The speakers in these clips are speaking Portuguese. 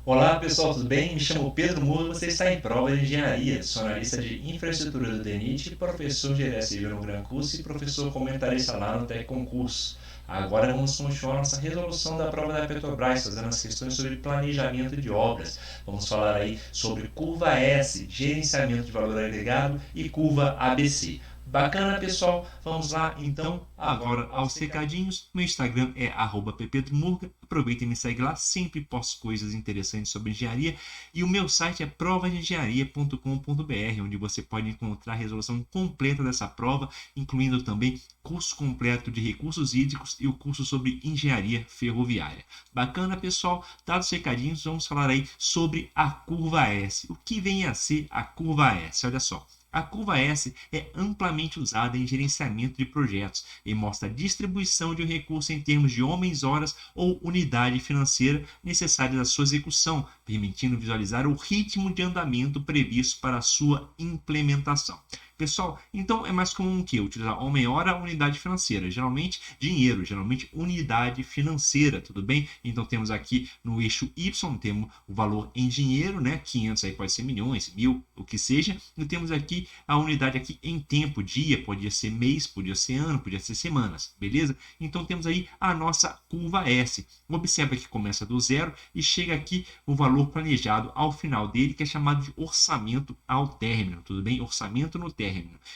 Olá pessoal, tudo bem? Me chamo Pedro Muro, você está em prova de engenharia. Sou analista de infraestrutura do DENIT, professor de engenharia civil no Gran Curso e professor comentarista lá no Tec Concurso. Agora vamos continuar nossa resolução da prova da Petrobras, fazendo as questões sobre planejamento de obras. Vamos falar aí sobre curva S, gerenciamento de valor agregado e curva ABC. Bacana, pessoal? Vamos lá, então, agora aos recadinhos. Meu Instagram é @ppedromurga. Aproveitem e me segue lá, sempre posto coisas interessantes sobre engenharia. E o meu site é provadeengenharia.com.br, onde você pode encontrar a resolução completa dessa prova, incluindo também curso completo de recursos hídricos e o curso sobre engenharia ferroviária. Bacana, pessoal? Dados os recadinhos, vamos falar aí sobre a curva S. O que vem a ser a curva S? Olha só. A curva S é amplamente usada em gerenciamento de projetos e mostra a distribuição de um recurso em termos de homens-horas ou unidade financeira necessárias à sua execução, permitindo visualizar o ritmo de andamento previsto para a sua implementação. Pessoal, então é mais comum que utilizar homem-hora, unidade financeira, geralmente dinheiro, geralmente unidade financeira, tudo bem? Então temos aqui no eixo Y, temos o valor em dinheiro, né? 500 aí pode ser milhões, mil, o que seja, e temos aqui a unidade aqui em tempo, dia, podia ser mês, podia ser ano, podia ser semanas, beleza? Então temos aí a nossa curva S. Observa que começa do zero e chega aqui o valor planejado ao final dele, que é chamado de orçamento ao término, tudo bem? Orçamento no término.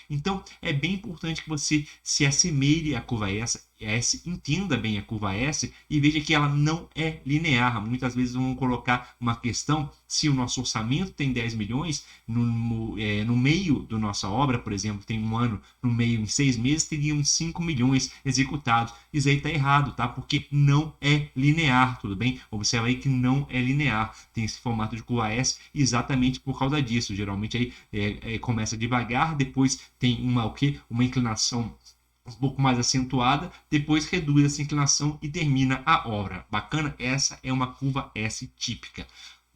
Então, é bem importante que você se assemelhe à curva S, entenda bem a curva S e veja que ela não é linear. Muitas vezes vamos colocar uma questão, se o nosso orçamento tem 10 milhões, no meio da nossa obra, por exemplo, tem um ano, no meio, em 6 meses, teríamos 5 milhões executados. Isso aí está errado, tá? Porque não é linear, tudo bem? Observa aí que não é linear. Tem esse formato de curva S exatamente por causa disso. Geralmente aí começa devagar, depois tem uma inclinação um pouco mais acentuada, depois reduz essa inclinação e termina a obra. Bacana? Essa é uma curva S típica.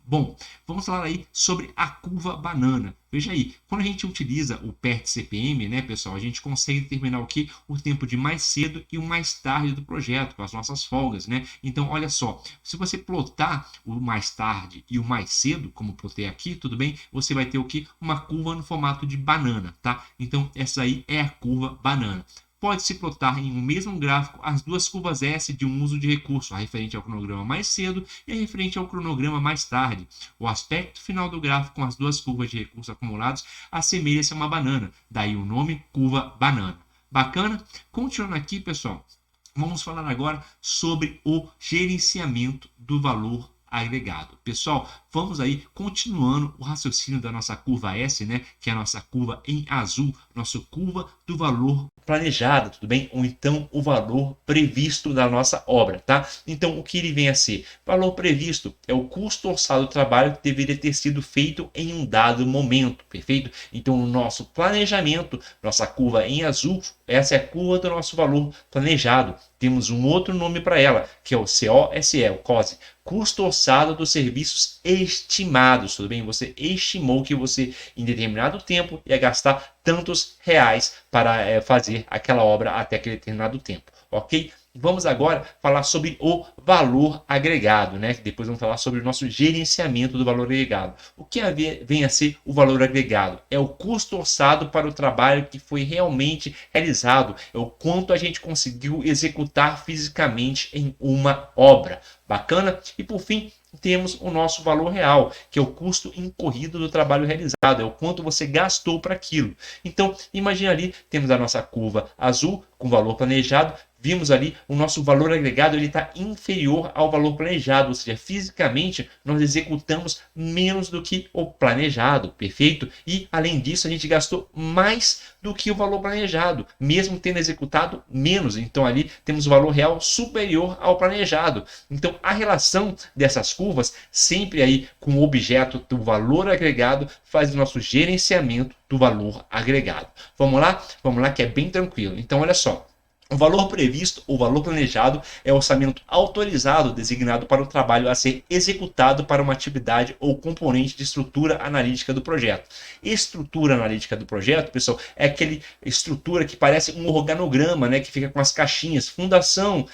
Bom, vamos falar aí sobre a curva banana. Veja aí, quando a gente utiliza o PERT-CPM, né, pessoal, a gente consegue determinar o que? O tempo de mais cedo e o mais tarde do projeto, com as nossas folgas, né? Então, olha só, se você plotar o mais tarde e o mais cedo, como plotei aqui, tudo bem? Você vai ter o que? Uma curva no formato de banana, tá? Então, essa aí é a curva banana. Pode-se plotar em um mesmo gráfico as duas curvas S de um uso de recurso, a referente ao cronograma mais cedo e a referente ao cronograma mais tarde. O aspecto final do gráfico com as duas curvas de recurso acumulados assemelha-se a uma banana, daí o nome curva banana. Bacana? Continuando aqui, pessoal, vamos falar agora sobre o gerenciamento do valor agregado. Pessoal, vamos aí continuando o raciocínio da nossa curva S, né, que é a nossa curva em azul, nossa curva do valor planejado, tudo bem? Ou então o valor previsto da nossa obra, tá? Então, o que ele vem a ser? Valor previsto é o custo orçado do trabalho que deveria ter sido feito em um dado momento, perfeito? Então, no nosso planejamento, nossa curva em azul, essa é a curva do nosso valor planejado. Temos um outro nome para ela, que é o COSE, o COSE, custo orçado dos serviços estimados, tudo bem? Você estimou que você, em determinado tempo, ia gastar tantos reais para fazer aquela obra até aquele determinado tempo, ok? Vamos agora falar sobre o valor agregado, né? Depois vamos falar sobre o nosso gerenciamento do valor agregado. O que vem a ser o valor agregado? É o custo orçado para o trabalho que foi realmente realizado, é o quanto a gente conseguiu executar fisicamente em uma obra. Bacana? E por fim, temos o nosso valor real, que é o custo incorrido do trabalho realizado, é o quanto você gastou para aquilo. Então, imagine ali, temos a nossa curva azul com valor planejado, vimos ali o nosso valor agregado, ele está inferior ao valor planejado, ou seja, fisicamente nós executamos menos do que o planejado, perfeito? E além disso, a gente gastou mais do que o valor planejado, mesmo tendo executado menos. Então ali temos o valor real superior ao planejado. Então a relação dessas curvas, sempre aí com o objeto do valor agregado, faz o nosso gerenciamento do valor agregado. Vamos lá? Vamos lá que é bem tranquilo. Então olha só. O valor previsto ou valor planejado é o orçamento autorizado designado para o trabalho a ser executado para uma atividade ou componente de estrutura analítica do projeto. Estrutura analítica do projeto, pessoal, é aquele estrutura que parece um organograma, né, que fica com as caixinhas. Fundação,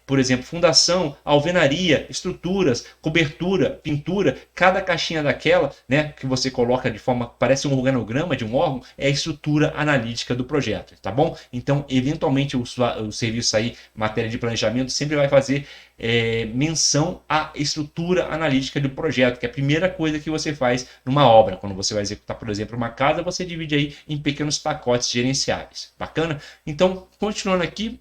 por exemplo, fundação, alvenaria, estruturas, cobertura, pintura. Cada caixinha daquela, né, que você coloca de forma, parece um organograma de um órgão, é a estrutura analítica do projeto, tá bom? Então, eventualmente, o serviço aí, matéria de planejamento, sempre vai fazer menção à estrutura analítica do projeto, que é a primeira coisa que você faz numa obra. Quando você vai executar, por exemplo, uma casa, você divide aí em pequenos pacotes gerenciáveis. Bacana? Então, continuando aqui,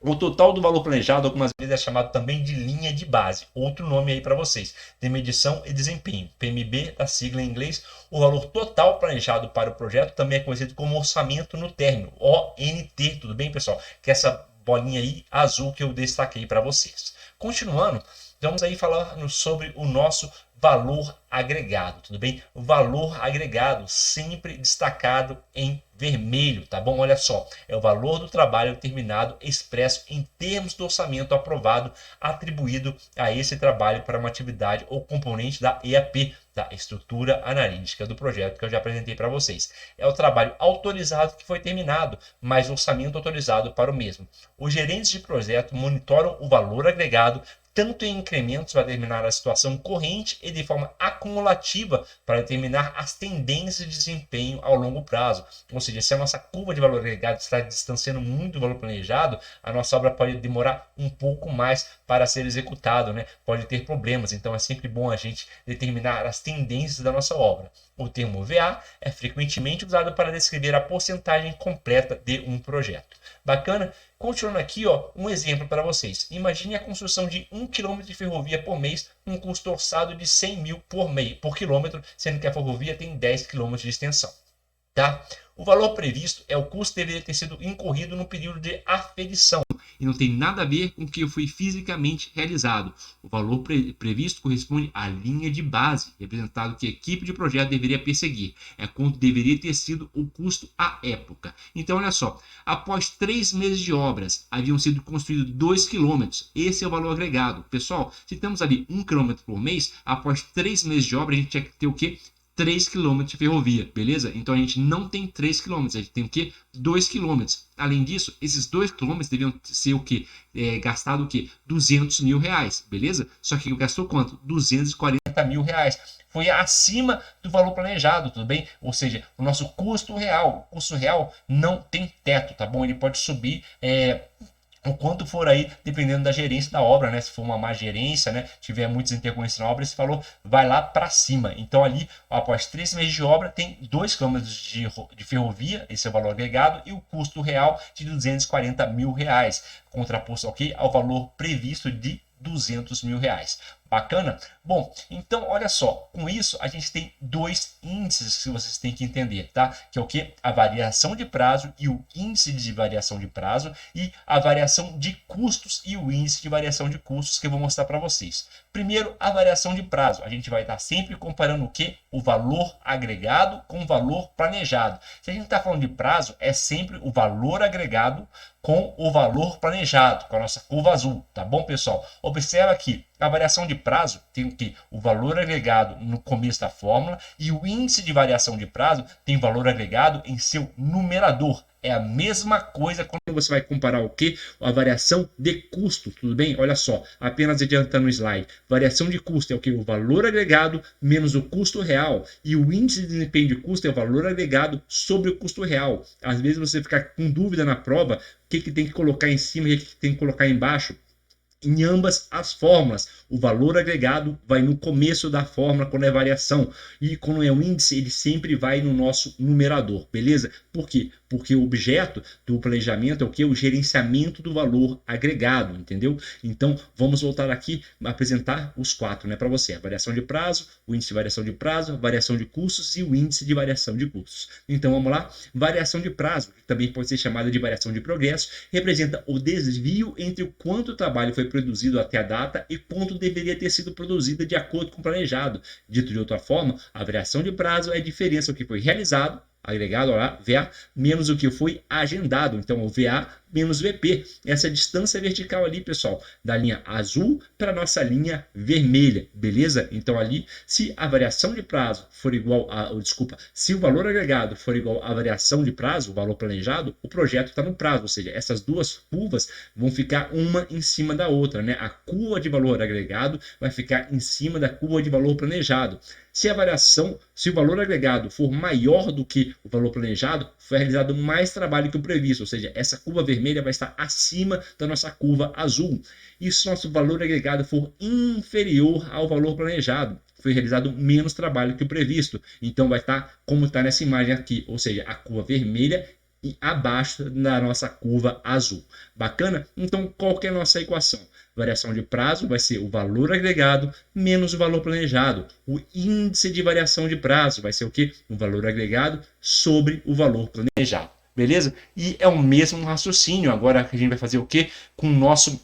o total do valor planejado algumas vezes é chamado também de linha de base. Outro nome aí para vocês, de medição e desempenho. PMB, da sigla em inglês. O valor total planejado para o projeto também é conhecido como orçamento no término, ONT. Tudo bem, pessoal? Que é essa bolinha aí azul que eu destaquei para vocês. Continuando, vamos aí falar sobre o nosso valor agregado, tudo bem? O valor agregado sempre destacado em vermelho, tá bom? Olha só, é o valor do trabalho terminado expresso em termos do orçamento aprovado atribuído a esse trabalho para uma atividade ou componente da EAP, da estrutura analítica do projeto que eu já apresentei para vocês. É o trabalho autorizado que foi terminado, mais o orçamento autorizado para o mesmo. Os gerentes de projeto monitoram o valor agregado tanto em incrementos para determinar a situação corrente e de forma acumulativa para determinar as tendências de desempenho ao longo prazo. Ou seja, se a nossa curva de valor agregado está distanciando muito do valor planejado, a nossa obra pode demorar um pouco mais para ser executada, né? Pode ter problemas, então é sempre bom a gente determinar as tendências da nossa obra. O termo VA é frequentemente usado para descrever a porcentagem completa de um projeto. Bacana? Continuando aqui, ó, um exemplo para vocês. Imagine a construção de 1 km de ferrovia por mês, um custo orçado de 100 mil por quilômetro, sendo que a ferrovia tem 10 km de extensão. Tá? O valor previsto é o custo que deveria ter sido incorrido no período de aferição e não tem nada a ver com o que foi fisicamente realizado. O valor previsto corresponde à linha de base, representado que a equipe de projeto deveria perseguir. É quanto deveria ter sido o custo à época. Então, olha só, após 3 meses de obras, haviam sido construídos 2 km. Esse é o valor agregado. Pessoal, se temos ali 1 km por mês, após 3 meses de obra, a gente tinha que ter o quê? 3 km de ferrovia, beleza? Então a gente não tem 3 km, a gente tem o quê? 2 km. Além disso, esses 2 km deviam ser o quê? Gastado o quê? 200 mil reais, beleza? Só que gastou quanto? 240 mil reais. Foi acima do valor planejado, tudo bem? Ou seja, o nosso custo real. O custo real não tem teto, tá bom? Ele pode subir o quanto for aí, dependendo da gerência da obra, né? Se for uma má gerência, né? Tiver muitos intercorrentes na obra, esse valor vai lá para cima. Então, ali, após 3 meses de obra, tem 2 km de ferrovia, esse é o valor agregado, e o custo real de 240 mil reais, contraposto ao valor previsto de 200 mil reais. Bacana? Bom, então olha só, com isso a gente tem dois índices que vocês têm que entender, tá? Que é o que? A variação de prazo e o índice de variação de prazo e a variação de custos e o índice de variação de custos que eu vou mostrar para vocês. Primeiro, a variação de prazo. A gente vai estar sempre comparando o que? O valor agregado com o valor planejado. Se a gente está falando de prazo, é sempre o valor agregado com o valor planejado, com a nossa curva azul, tá bom, pessoal? Observa aqui, a variação de prazo tem o que? O valor agregado no começo da fórmula e o índice de variação de prazo tem valor agregado em seu numerador. É a mesma coisa quando você vai comparar o que? A variação de custo, tudo bem? Olha só, apenas adiantando o slide. Variação de custo é o que? O valor agregado menos o custo real. E o índice de desempenho de custo é o valor agregado sobre o custo real. Às vezes você fica com dúvida na prova, o que tem que colocar em cima e o que tem que colocar embaixo. Em ambas as fórmulas, o valor agregado vai no começo da fórmula quando é variação. E quando é um índice, ele sempre vai no nosso numerador, beleza? Por quê? Porque o objeto do planejamento é o que? O gerenciamento do valor agregado, entendeu? Então, vamos voltar aqui a apresentar os 4, né, para você. A variação de prazo, o índice de variação de prazo, variação de custos e o índice de variação de custos. Então, vamos lá. Variação de prazo, que também pode ser chamada de variação de progresso, representa o desvio entre o quanto o trabalho foi produzido até a data e quanto deveria ter sido produzido de acordo com o planejado. Dito de outra forma, a variação de prazo é a diferença do que foi realizado, agregado lá, VA, menos o que foi agendado. Então, o VA menos VP. Essa distância vertical ali, pessoal, da linha azul para a nossa linha vermelha, beleza? Então ali, se a variação de prazo for igual a, se o valor agregado for igual à variação de prazo, o valor planejado, o projeto está no prazo, ou seja, essas duas curvas vão ficar uma em cima da outra, né? A curva de valor agregado vai ficar em cima da curva de valor planejado. Se o valor agregado for maior do que o valor planejado, foi realizado mais trabalho que o previsto, ou seja, essa curva vermelha vai estar acima da nossa curva azul. E se o nosso valor agregado for inferior ao valor planejado, foi realizado menos trabalho que o previsto. Então vai estar como está nessa imagem aqui, ou seja, a curva vermelha e abaixo da nossa curva azul. Bacana? Então qual que é a nossa equação? Variação de prazo vai ser o valor agregado menos o valor planejado. O índice de variação de prazo vai ser o quê? O valor agregado sobre o valor planejado. Beleza? E é o mesmo raciocínio. Agora a gente vai fazer o quê? Com o nosso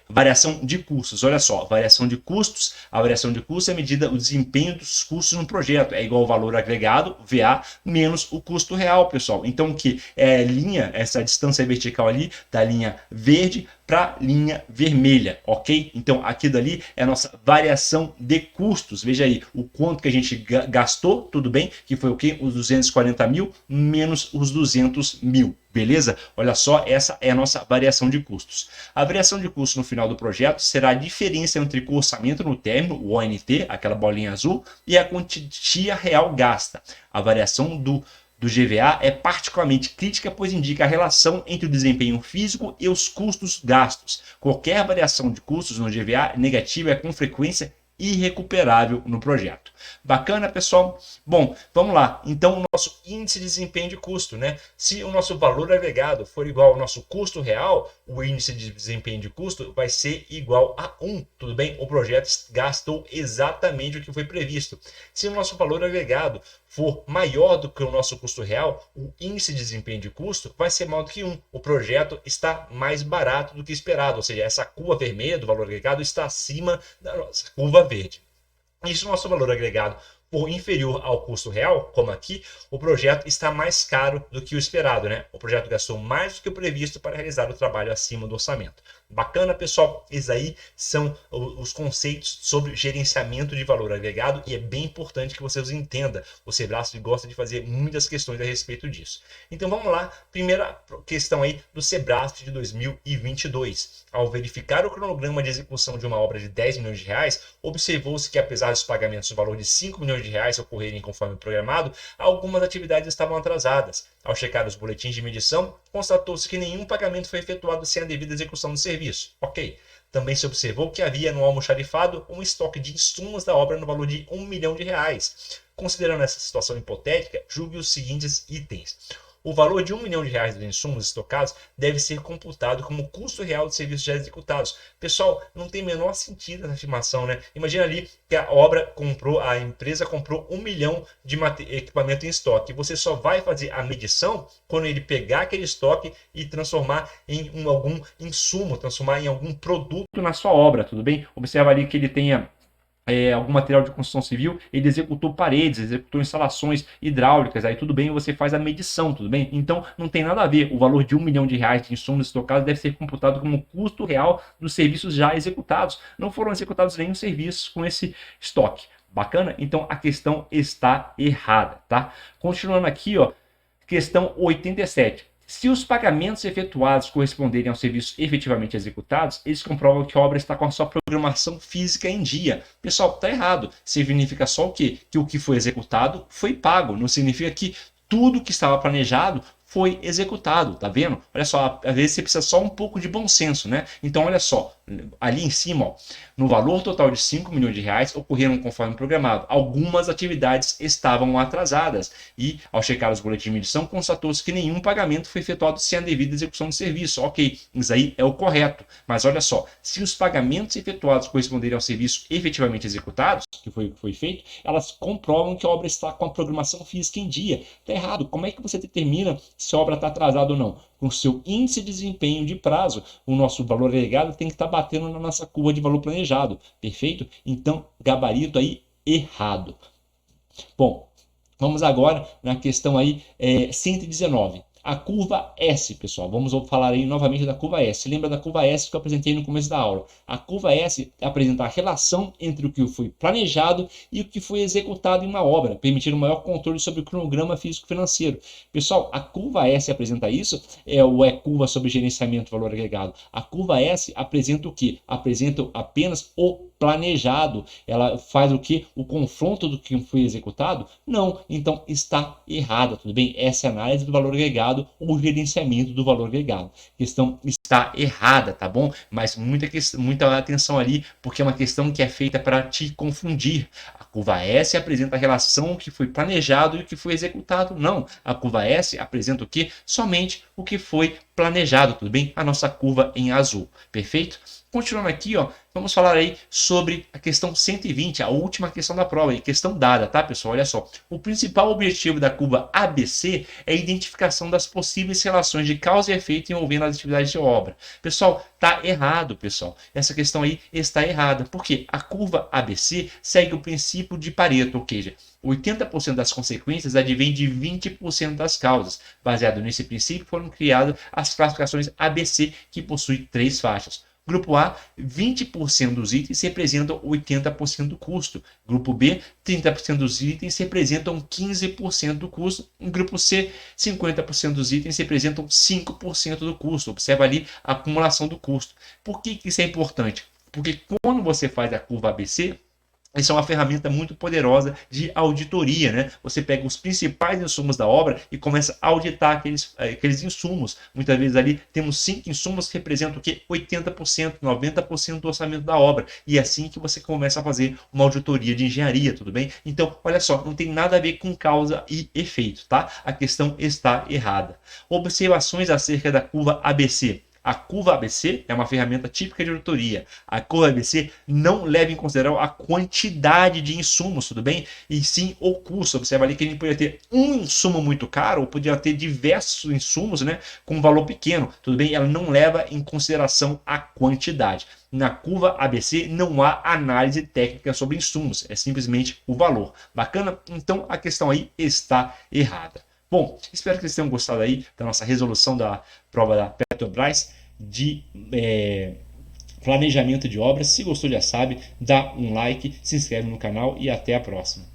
variação de custos. Olha só, variação de custos. A variação de custos é medida o desempenho dos custos no projeto. É igual ao valor agregado, VA, menos o custo real, pessoal. Então, que é essa distância vertical ali, da linha verde para a linha vermelha, ok? Então, aqui dali é a nossa variação de custos. Veja aí, o quanto que a gente gastou, tudo bem? Que foi o quê? Os 240 mil menos os 200 mil. Beleza? Olha só, essa é a nossa variação de custos. A variação de custos no final do projeto será a diferença entre o orçamento no término, o ONT, aquela bolinha azul, e a quantia real gasta. A variação do GVA é particularmente crítica, pois indica a relação entre o desempenho físico e os custos gastos. Qualquer variação de custos no GVA negativa é com frequência irrecuperável no projeto. Bacana, pessoal? Bom, vamos lá. Então, o nosso índice de desempenho de custo, né? Se o nosso valor agregado for igual ao nosso custo real, o índice de desempenho de custo vai ser igual a 1, tudo bem? O projeto gastou exatamente o que foi previsto. Se o nosso valor agregado for maior do que o nosso custo real, o índice de desempenho de custo vai ser maior do que 1. O projeto está mais barato do que esperado, ou seja, essa curva vermelha do valor agregado está acima da nossa curva verde. E se o nosso valor agregado for inferior ao custo real, como aqui, o projeto está mais caro do que o esperado, né? O projeto gastou mais do que o previsto para realizar o trabalho acima do orçamento. Bacana, pessoal? Esses aí são os conceitos sobre gerenciamento de valor agregado e é bem importante que vocês entendam. O Sebrasp gosta de fazer muitas questões a respeito disso. Então vamos lá, primeira questão aí do Sebrasp de 2022. Ao verificar o cronograma de execução de uma obra de 10 milhões de reais, observou-se que apesar dos pagamentos no valor de 5 milhões de reais ocorrerem conforme programado, algumas atividades estavam atrasadas. Ao checar os boletins de medição, constatou-se que nenhum pagamento foi efetuado sem a devida execução do serviço. Ok. Também se observou que havia no almoxarifado um estoque de insumos da obra no valor de 1 milhão de reais. Considerando essa situação hipotética, julgue os seguintes itens. O valor de 1 milhão de reais dos insumos estocados deve ser computado como custo real dos serviços já executados. Pessoal, não tem o menor sentido essa afirmação, né? Imagina ali que a empresa comprou 1 milhão de equipamento em estoque. Você só vai fazer a medição quando ele pegar aquele estoque e transformar em algum insumo, transformar em algum produto na sua obra, tudo bem? Observa ali que ele tenha algum material de construção civil, ele executou paredes, executou instalações hidráulicas, aí tudo bem, você faz a medição, tudo bem? Então não tem nada a ver, o valor de 1 milhão de reais de insumos estocados deve ser computado como custo real dos serviços já executados. Não foram executados nenhum serviço com esse estoque. Bacana? Então a questão está errada, tá? Continuando aqui, ó, questão 87. Se os pagamentos efetuados corresponderem aos serviços efetivamente executados, eles comprovam que a obra está com a sua programação física em dia. Pessoal, está errado. Significa só o quê? Que o que foi executado foi pago. Não significa que tudo que estava planejado foi executado, tá vendo? Olha só, às vezes você precisa só um pouco de bom senso, né? Então, olha só, ali em cima, ó, no valor total de 5 milhões de reais, ocorreram conforme programado. Algumas atividades estavam atrasadas e, ao checar os boletins de medição, constatou-se que nenhum pagamento foi efetuado sem a devida execução do serviço. Ok, isso aí é o correto. Mas olha só, se os pagamentos efetuados corresponderem ao serviço efetivamente executados, que foi feito, elas comprovam que a obra está com a programação física em dia. Está errado. Como é que você determina se a obra está atrasada ou não? Com o seu índice de desempenho de prazo, o nosso valor agregado tem que estar batendo na nossa curva de valor planejado, perfeito? Então, gabarito aí errado. Bom, vamos agora na questão aí 119. a curva S, pessoal. Vamos falar aí novamente da curva S. Lembra da curva S que eu apresentei no começo da aula? A curva S apresenta a relação entre o que foi planejado e o que foi executado em uma obra, permitindo um maior controle sobre o cronograma físico-financeiro. Pessoal, a curva S apresenta isso? Ou é curva sobre gerenciamento valor agregado? A curva S apresenta o que? Apresenta apenas o planejado. Ela faz o que? O confronto do que foi executado? Não. Então está errada, tudo bem? Essa é a análise do valor agregado ou gerenciamento do valor agregado. A questão está errada, tá bom? Mas muita atenção ali, porque é uma questão que é feita para te confundir. A curva S apresenta a relação que foi planejado e o que foi executado. Não. A curva S apresenta o que? Somente o que foi planejado, tudo bem? A nossa curva em azul, perfeito? Continuando aqui, ó, vamos falar aí sobre a questão 120, a última questão da prova, e questão dada, tá, pessoal? Olha só. O principal objetivo da curva ABC é a identificação das possíveis relações de causa e efeito envolvendo as atividades de obra. Pessoal, tá errado, pessoal. Essa questão aí está errada. Por quê? A curva ABC segue o princípio de Pareto, ou seja, 80% das consequências advém de 20% das causas. Baseado nesse princípio, foram criadas as classificações ABC, que possuem 3 faixas. Grupo A, 20% dos itens representam 80% do custo. Grupo B, 30% dos itens representam 15% do custo. Grupo C, 50% dos itens representam 5% do custo. Observa ali a acumulação do custo. Por que isso é importante? Porque quando você faz a curva ABC, isso é uma ferramenta muito poderosa de auditoria, né? Você pega os principais insumos da obra e começa a auditar aqueles insumos. Muitas vezes ali temos 5 insumos que representam o quê? 80%, 90% do orçamento da obra. E é assim que você começa a fazer uma auditoria de engenharia, tudo bem? Então, olha só, não tem nada a ver com causa e efeito, tá? A questão está errada. Observações acerca da curva ABC. A curva ABC é uma ferramenta típica de auditoria. A curva ABC não leva em consideração a quantidade de insumos, tudo bem? E sim o custo. Observa ali que a gente poderia ter um insumo muito caro ou poderia ter diversos insumos, né, com um valor pequeno, tudo bem? Ela não leva em consideração a quantidade. Na curva ABC não há análise técnica sobre insumos, é simplesmente o valor. Bacana? Então a questão aí está errada. Bom, espero que vocês tenham gostado aí da nossa resolução da prova da Petrobras de planejamento de obras. Se gostou, já sabe, dá um like, se inscreve no canal e até a próxima.